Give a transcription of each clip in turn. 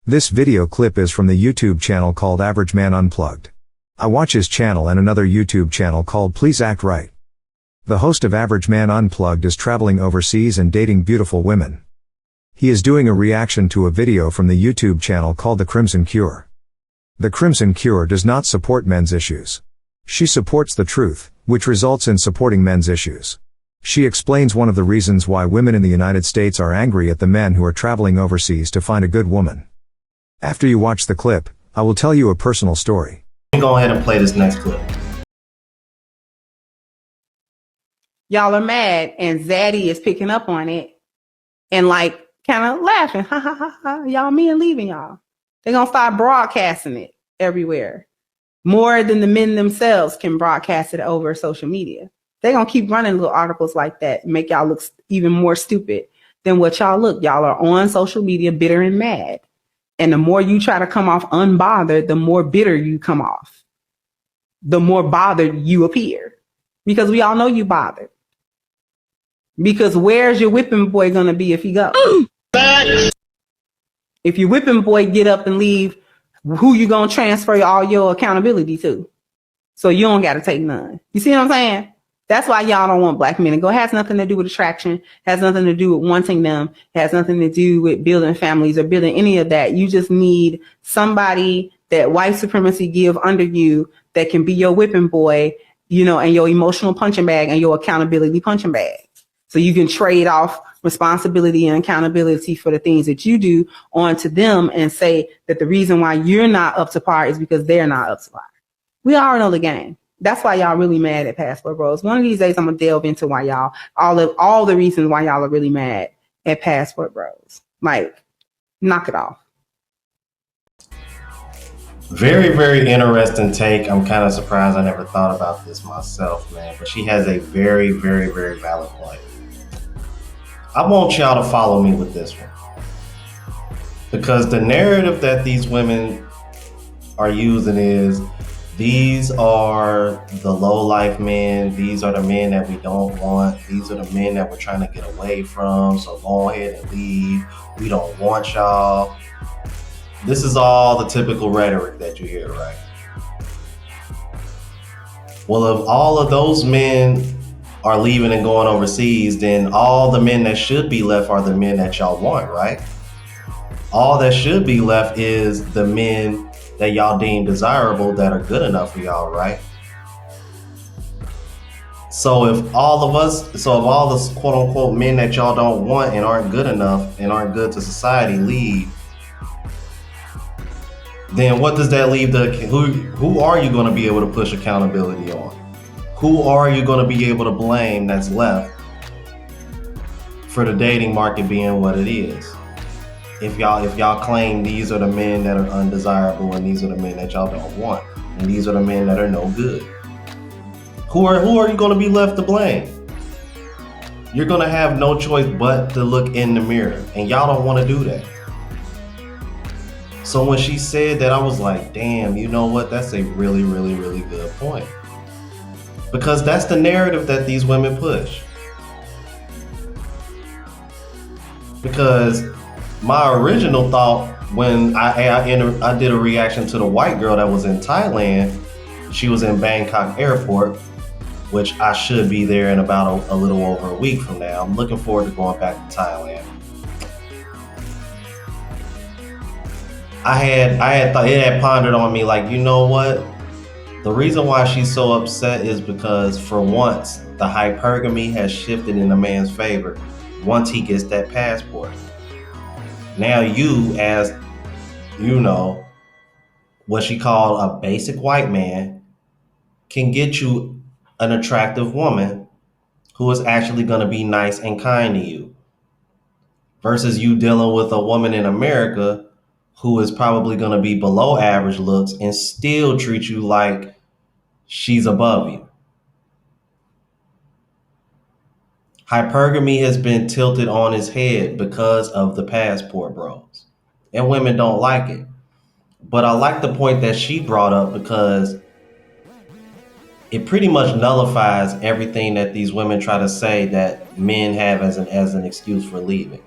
This video clip is from the YouTube channel called Man Unplugged. I watch his channel and another YouTube channel called Please Act Right. The host of Man Unplugged is traveling overseas and dating beautiful women. He is doing a reaction to a video from the YouTube channel called The Crimson Cure. The Crimson Cure does not support men's issues. She supports the truth, which results in supporting men's issues. She explains one of the reasons why women in the United States are angry at the men who are traveling overseas to find a good woman. After you watch the clip, I will tell you a personal story. Go ahead and play this next clip. Y'all are mad and Zaddy is picking up on it and like kind of laughing. Ha ha ha ha. Y'all men leaving y'all. They're going to start broadcasting it everywhere. More than the men themselves can broadcast it over social media. They're going to keep running little articles like that and make y'all look even more stupid than what y'all look. Y'all are on social media bitter and mad. And the more you try to come off unbothered, the more bitter you come off. The more bothered you appear. Because we all know you bothered. Because where's your whipping boy going to be if he goes? If your whipping boy get up and leave, who you going to transfer all your accountability to? So you don't got to take none. You see what I'm saying? That's why y'all don't want black men to go. It has nothing to do with attraction. Has nothing to do with wanting them. Has nothing to do with building families or building any of that. You just need somebody that white supremacy give under you that can be your whipping boy, you know, and your emotional punching bag and your accountability punching bag. So you can trade off responsibility and accountability for the things that you do onto them and say that the reason why you're not up to par is because they're not up to par. We all know the game. That's why y'all really mad at Passport Bros. One of these days I'm gonna delve into why y'all all the reasons why y'all are really mad at Passport Bros. Like, knock it off. Very, very interesting take. I'm kind of surprised I never thought about this myself, man. But she has a very, very, very valid point. I want y'all to follow me with this one. Because the narrative that these women are using is, these are the low-life men. These are the men that we don't want. These are the men that we're trying to get away from. So go ahead and leave. We don't want y'all. This is all the typical rhetoric that you hear, right? Well, if all of those men are leaving and going overseas, then all the men that should be left are the men that y'all want, right? All that should be left is the men that y'all deem desirable that are good enough for y'all, right? So if all the quote unquote men that y'all don't want and aren't good enough and aren't good to society leave, then what does that leave who are you going to be able to push accountability on? Who are you going to be able to blame that's left for the dating market being what it is? If y'all claim these are the men that are undesirable and these are the men that y'all don't want and these are the men that are no good, who are you going to be left to blame? You're going to have no choice but to look in the mirror, and y'all don't want to do that. So when she said that, I was like, damn, you know what? That's a really, really, really good point. Because that's the narrative that these women push. Because my original thought when I did a reaction to the white girl that was in Thailand, she was in Bangkok airport, which I should be there in about a little over a week from now. I'm looking forward to going back to Thailand. I had thought, it had pondered on me like, you know what? The reason why she's so upset is because for once, the hypergamy has shifted in a man's favor once he gets that passport. Now you, as you know, what she called a basic white man, can get you an attractive woman who is actually going to be nice and kind to you. Versus you dealing with a woman in America who is probably going to be below average looks and still treat you like she's above you. Hypergamy has been tilted on its head because of the Passport Bros. And women don't like it. But I like the point that she brought up because it pretty much nullifies everything that these women try to say that men have as an excuse for leaving.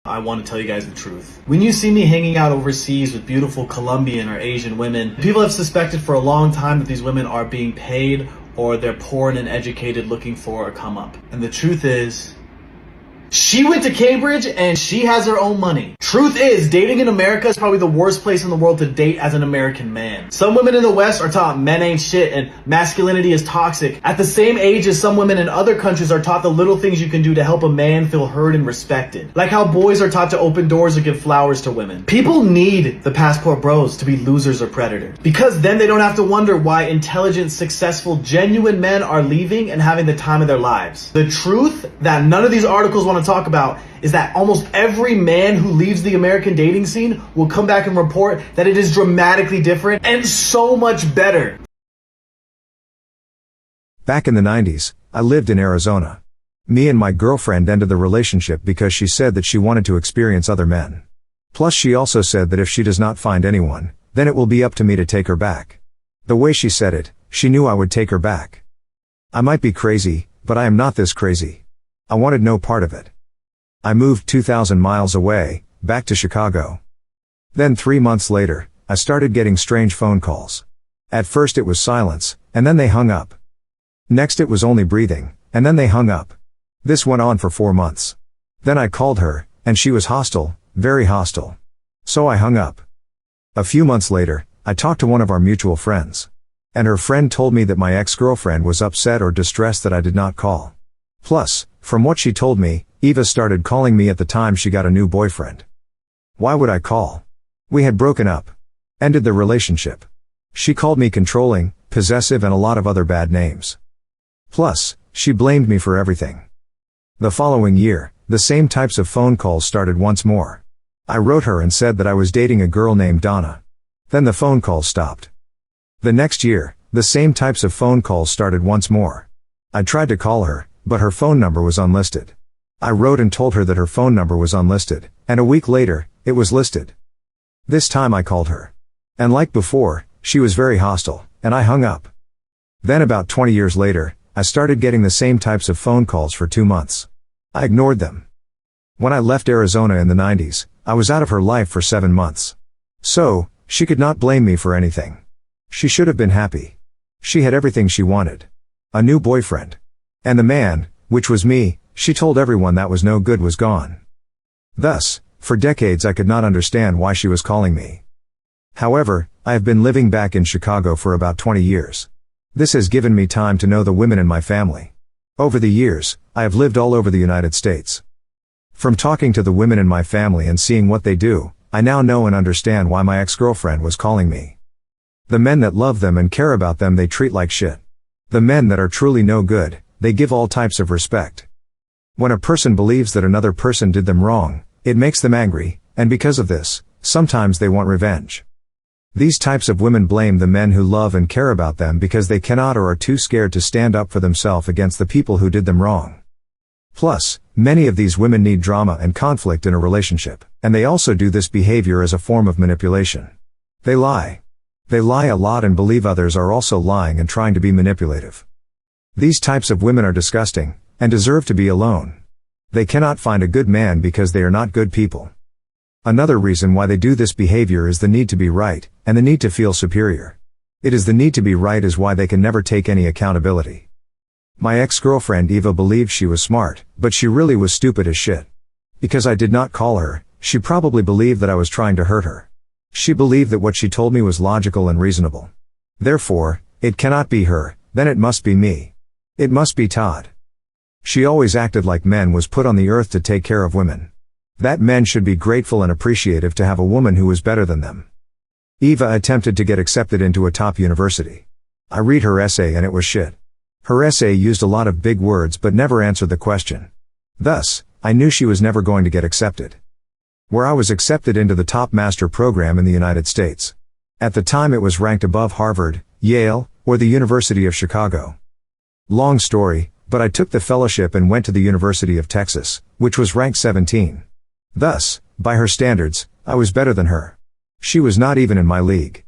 I want to tell you guys the truth. When you see me hanging out overseas with beautiful Colombian or Asian women, people have suspected for a long time that these women are being paid or they're poor and uneducated looking for a come up. And the truth is, she went to Cambridge and she has her own money. Truth is, dating in America is probably the worst place in the world to date as an American man. Some women in the West are taught men ain't shit and masculinity is toxic. At the same age as some women in other countries are taught the little things you can do to help a man feel heard and respected. Like how boys are taught to open doors or give flowers to women. People need the passport bros to be losers or predators. Because then they don't have to wonder why intelligent, successful, genuine men are leaving and having the time of their lives. The truth that none of these articles want to talk about is that almost every man who leaves the American dating scene will come back and report that it is dramatically different and so much better. Back in the 90s, I lived in Arizona. Me and my girlfriend ended the relationship because she said that she wanted to experience other men. Plus she also said that if she does not find anyone, then it will be up to me to take her back. The way she said it, she knew I would take her back. I might be crazy, but I am not this crazy. I wanted no part of it. I moved 2,000 miles away, back to Chicago. Then 3 months later, I started getting strange phone calls. At first it was silence, and then they hung up. Next it was only breathing, and then they hung up. This went on for 4 months. Then I called her, and she was hostile, very hostile. So I hung up. A few months later, I talked to one of our mutual friends. And her friend told me that my ex-girlfriend was upset or distressed that I did not call. Plus, from what she told me, Eva started calling me at the time she got a new boyfriend. Why would I call? We had broken up. Ended the relationship. She called me controlling, possessive and a lot of other bad names. Plus, she blamed me for everything. The following year, the same types of phone calls started once more. I wrote her and said that I was dating a girl named Donna. Then the phone calls stopped. The next year, the same types of phone calls started once more. I tried to call her, but her phone number was unlisted. I wrote and told her that her phone number was unlisted, and a week later, it was listed. This time I called her. And like before, she was very hostile, and I hung up. Then about 20 years later, I started getting the same types of phone calls for 2 months. I ignored them. When I left Arizona in the 90s, I was out of her life for 7 months. So, she could not blame me for anything. She should have been happy. She had everything she wanted. A new boyfriend. And the man, which was me, she told everyone that was no good was gone. Thus, for decades I could not understand why she was calling me. However, I have been living back in Chicago for about 20 years. This has given me time to know the women in my family. Over the years, I have lived all over the United States. From talking to the women in my family and seeing what they do, I now know and understand why my ex-girlfriend was calling me. The men that love them and care about them they treat like shit. The men that are truly no good, they give all types of respect. When a person believes that another person did them wrong, it makes them angry, and because of this, sometimes they want revenge. These types of women blame the men who love and care about them because they cannot or are too scared to stand up for themselves against the people who did them wrong. Plus, many of these women need drama and conflict in a relationship, and they also do this behavior as a form of manipulation. They lie. They lie a lot and believe others are also lying and trying to be manipulative. These types of women are disgusting, and deserve to be alone. They cannot find a good man because they are not good people. Another reason why they do this behavior is the need to be right, and the need to feel superior. It is the need to be right is why they can never take any accountability. My ex-girlfriend Eva believed she was smart, but she really was stupid as shit. Because I did not call her, she probably believed that I was trying to hurt her. She believed that what she told me was logical and reasonable. Therefore, it cannot be her, then it must be me. It must be Todd. She always acted like men was put on the earth to take care of women. That men should be grateful and appreciative to have a woman who was better than them. Eva attempted to get accepted into a top university. I read her essay and it was shit. Her essay used a lot of big words but never answered the question. Thus, I knew she was never going to get accepted. Where I was accepted into the top master program in the United States. At the time it was ranked above Harvard, Yale, or the University of Chicago. Long story, but I took the fellowship and went to the University of Texas, which was ranked 17. Thus, by her standards, I was better than her. She was not even in my league.